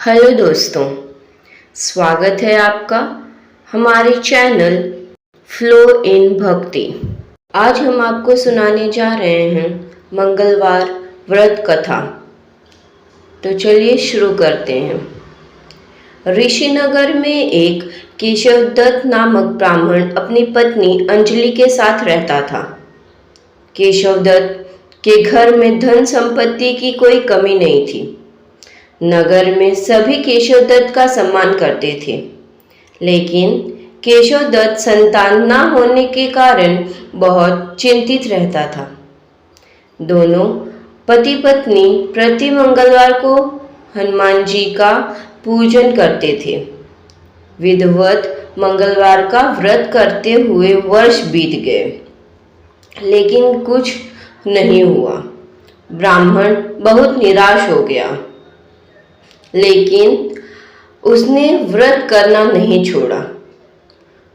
Hello दोस्तों, स्वागत है आपका हमारे चैनल फ्लो इन भक्ति। आज हम आपको सुनाने जा रहे हैं मंगलवार व्रत कथा। तो चलिए शुरू करते हैं। ऋषिनगर में एक केशवदत्त नामक ब्राह्मण अपनी पत्नी अंजलि के साथ रहता था। केशवदत्त के घर में धन संपत्ति की कोई कमी नहीं थी। नगर में सभी केशवदत्त का सम्मान करते थे, लेकिन केशवदत्त संतान न होने के कारण बहुत चिंतित रहता था। दोनों पति पत्नी प्रति मंगलवार को हनुमान जी का पूजन करते थे। विधिवत मंगलवार का व्रत करते हुए वर्ष बीत गए, लेकिन कुछ नहीं हुआ। ब्राह्मण बहुत निराश हो गया, लेकिन उसने व्रत करना नहीं छोड़ा।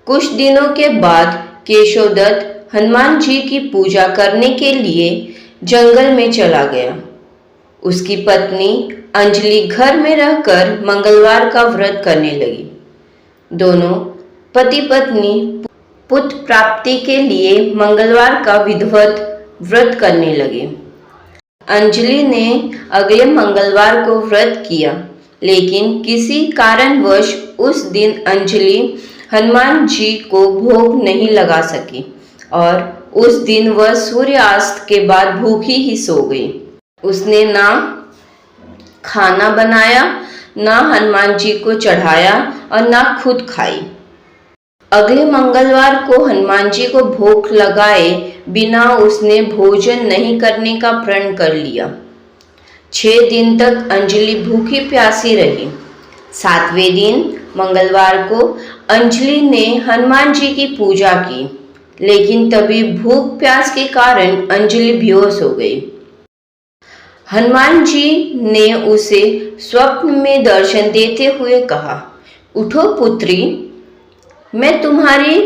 कुछ दिनों के बाद केशवदत्त हनुमान जी की पूजा करने के लिए जंगल में चला गया। उसकी पत्नी अंजलि घर में रहकर मंगलवार का व्रत करने लगी। दोनों पति पत्नी पुत्र प्राप्ति के लिए मंगलवार का विधिवत व्रत करने लगे। अंजलि ने अगले मंगलवार को व्रत किया, लेकिन किसी कारणवश उस दिन अंजलि हनुमान जी को भोग नहीं लगा सकी और उस दिन वह सूर्यास्त के बाद भूखी ही सो गई। उसने ना खाना बनाया, ना हनुमान जी को चढ़ाया और ना खुद खाई। अगले मंगलवार को हनुमान जी को भोग लगाए बिना उसने भोजन नहीं करने का प्रण कर लिया। 6 दिन तक अंजलि भूखी प्यासी रही। 7वें दिन मंगलवार को अंजलि ने हनुमान जी की पूजा की, लेकिन तभी भूख प्यास के कारण अंजलि बेहोश हो गई। हनुमान जी ने उसे स्वप्न में दर्शन देते हुए कहा, उठो पुत्री, मैं तुम्हारी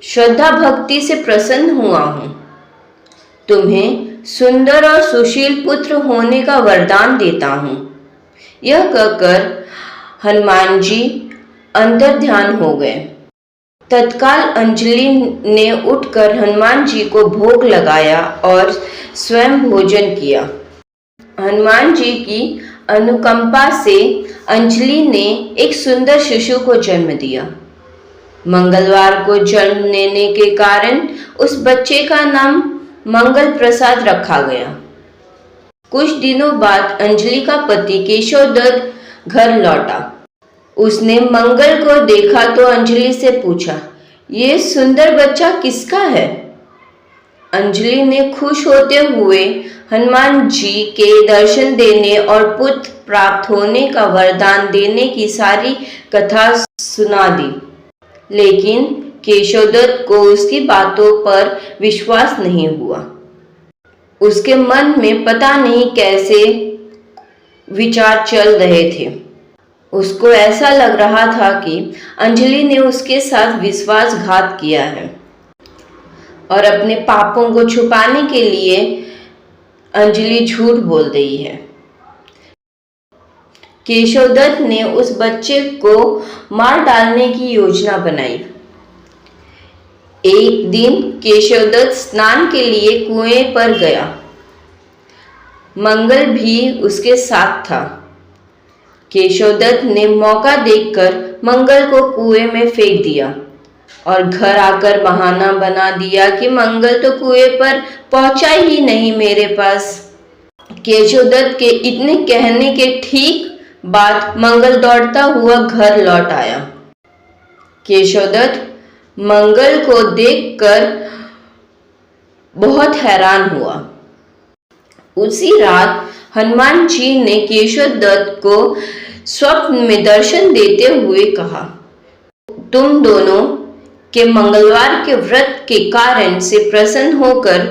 श्रद्धा भक्ति से प्रसन्न हुआ हूँ। तुम्हें सुंदर और सुशील पुत्र होने का वरदान देता हूँ। यह कहकर हनुमान जी अंतर्ध्यान हो गए। तत्काल अंजलि ने उठकर हनुमान जी को भोग लगाया और स्वयं भोजन किया। हनुमान जी की अनुकंपा से अंजलि ने एक सुंदर शिशु को जन्म दिया। मंगलवार को जन्म लेने के कारण उस बच्चे का नाम मंगल प्रसाद रखा गया। कुछ दिनों बाद अंजलि का पति केशवदत्त घर लौटा। उसने मंगल को देखा तो अंजलि से पूछा, ये सुंदर बच्चा किसका है? अंजलि ने खुश होते हुए हनुमान जी के दर्शन देने और पुत्र प्राप्त होने का वरदान देने की सारी कथा सुना दी, लेकिन केशवदत्त को उसकी बातों पर विश्वास नहीं हुआ। उसके मन में पता नहीं कैसे विचार चल रहे थे। उसको ऐसा लग रहा था कि अंजलि ने उसके साथ विश्वासघात किया है और अपने पापों को छुपाने के लिए अंजलि झूठ बोल रही है। केशवदत्त ने उस बच्चे को मार डालने की योजना बनाई। एक दिन केशवदत्त स्नान के लिए कुएं पर गया। मंगल भी उसके साथ था। केशवदत्त ने मौका देखकर मंगल को कुएं में फेंक दिया और घर आकर बहाना बना दिया कि मंगल तो कुएं पर पहुंचा ही नहीं मेरे पास। केशवदत्त के इतने कहने के ठीक बाद मंगल दौड़ता हुआ घर लौट आया। केशवदत्त मंगल को देखकर बहुत हैरान हुआ। उसी रात हनुमान जी ने केशवदत्त को स्वप्न में दर्शन देते हुए कहा, तुम दोनों के मंगलवार के व्रत के कारण से प्रसन्न होकर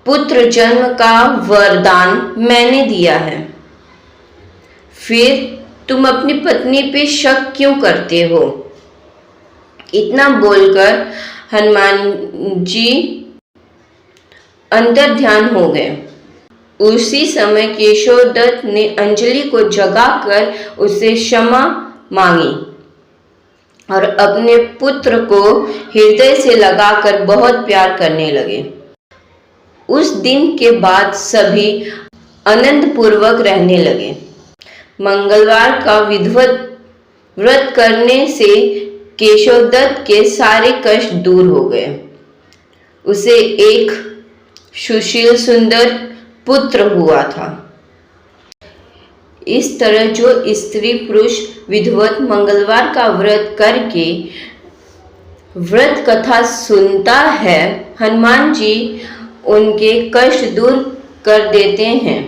पुत्र जन्म का वरदान मैंने दिया है। फिर तुम अपनी पत्नी पे शक क्यों करते हो? इतना बोलकर हनुमान जी अंतर्ध्यान हो गए। उसी समय केशव दत्त ने अंजलि को जगाकर उससे क्षमा मांगी और अपने पुत्र को हृदय से लगाकर बहुत प्यार करने लगे। उस दिन के बाद सभी आनंद पूर्वक रहने लगे। मंगलवार का विधिवत व्रत करने से केशव दत्त के सारे कष्ट दूर हो गए। उसे एक सुशील सुंदर पुत्र हुआ था। इस तरह जो स्त्री पुरुष विधिवत मंगलवार का व्रत करके व्रत कथा सुनता है, हनुमान जी उनके कष्ट दूर कर देते हैं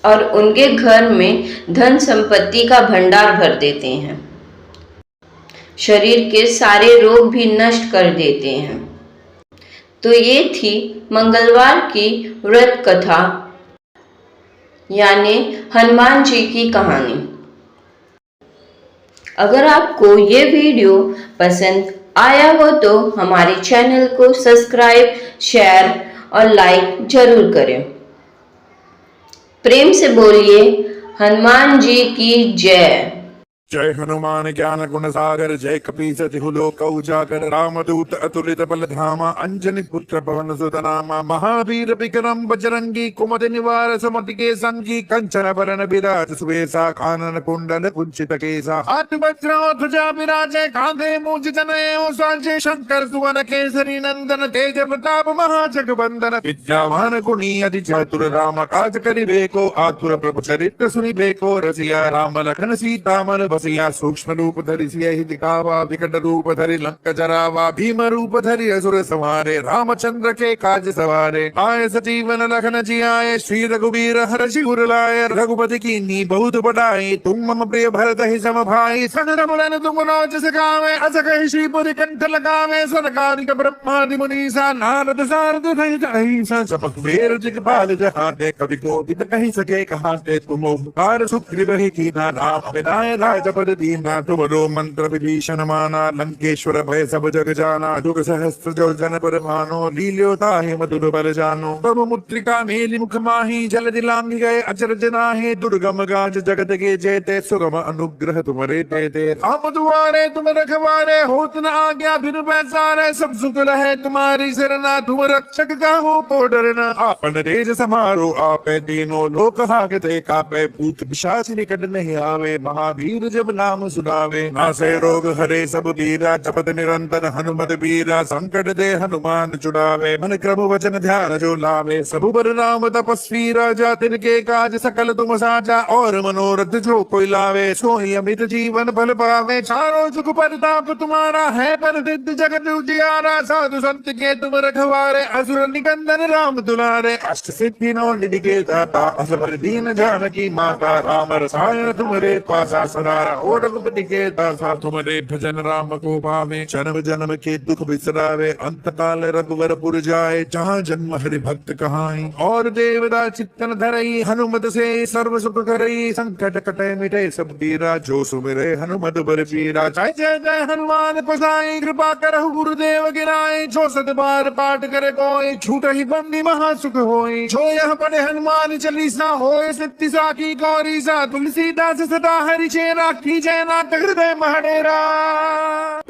और उनके घर में धन संपत्ति का भंडार भर देते हैं। शरीर के सारे रोग भी नष्ट कर देते हैं। तो ये थी मंगलवार की व्रत कथा, यानी हनुमान जी की कहानी। अगर आपको ये वीडियो पसंद आया हो तो हमारे चैनल को सब्सक्राइब, शेयर और लाइक जरूर करें। प्रेम से बोलिए हनुमान जी की जय। जय हनुमान ज्ञान गुण सागर, जय कपीस तिहु लोक उजागर, रामदूत अतुलित बल धामा, अंजनी पुत्र पवन सुत नामा, महावीर विक्रम बजरंगी, कुमति निवार सुमति के संगी, कंचन बरन विराज सुवेशा, कानन कुंडल कुंचित केसा, हाथ वज्र ध्वजा विराजे, कांधे मूंज जनेऊ साजे, शंकर सुवन केसरी नंदन, तेज प्रताप महाजगवंदन, विद्यावान गुणी अति चातुर, राम काज करिबे को आतुर, प्रभु चरित्र सुनिबे को रसिया, राम लखन सीता मन बसिया, सूक्ष्म रूप धरि सियहि दिखावा, विकट रूप धरि लंक जरावा, भीम रूप धरि असुर संहारे, रामचंद्र के काज सवारे, आए सजीवन लखन जियाए, श्री रघुवीर हर्षि उर लाए, रघुपति कीन्ही बहुत बड़ाई, तुम मम प्रिय भरत ही सम भाई, सन रमण तुम रोज सगावे, अस कहि श्रीपुर कंठ लगावे, सनकादिक ब्रह्मादि मुनीसा, नारद सारद सहित अहिसा, सपत वेर दिगपाल जहाते, कवि कोविद कहि सके कहाते, तुम ओंकार सुग्रीव कीना, राम विनाय राजपद दीना, तुमरो मंत्र विभीषण माना, लंकेश्वर भय सब जग जाना, जुग सहस्त्र जो जन पर भानो, लील्यो ताहि मधुर बल जानो, प्रभु मुद्रिका मेलि मुख माही, जल दिलांग गए अचरज नाहि, दुर्गम गाज जगत के जेते, सुगम अनुग्रह तुमरे तेते, राम दुआरे तुम रखवारे, होत न आज्ञा बिनु पैसारे, सब सुख लहे तुम्हारी सरना, तुम रक्षक काहू को डरना, आपन तेज समारो आपे, तीनों लोक हाकते कापे, भूत पिशाच निकट नहीं आवे, महावीर जब नाम सुनावे, नासे रोग हरे सब पीरा, जपत निरंतर हनुमत बीरा, संकट दे हनुमान छुड़ावे, मन क्रम वचन ध्यान जो लावे, सब बर राम तपस्वी राजा, तिनके काज सकल तुम साजा, और मनोरथ जो कोई लावे, सोई अमित जीवन फल पावे, चारों जुग परताप तुम्हारा है, प्रसिद्ध जगत उजियारा, साधु संत के तुम रखवारे, असुर निकंदन राम दुलारे, अष्ट सिद्धि नौ निधि के दाता, असबर दीन जानकी माता, राम रसायन तुमरे पासा सदारा, ओ रघुपति के दासा, तुमरे भजन राम को पावे, जन्म जन्म के दुख बिसरावे, अंत काल रघुवर पुर जाए, जहाँ जन्म हरि भक्त कहाई, और देवदा चित्तन धरई, हनुमत से सर्व सुख करई, संकट कटे मिटे सब पीरा, जो सुमिरे हनुमत बल पीरा, जय जय जय हनुमान गोसाई, कृपा करहु गुरुदेव गिराई, जो सत बार पाठ करे कोई, छूट ही बंदी महा सुख होई, जो यह पढ़े हनुमान चालीसा, होए सिद्धि साखी गौरी सा, तुलसीदास सदा हरि चेरा, की जय नाथ हृदय महडेरा।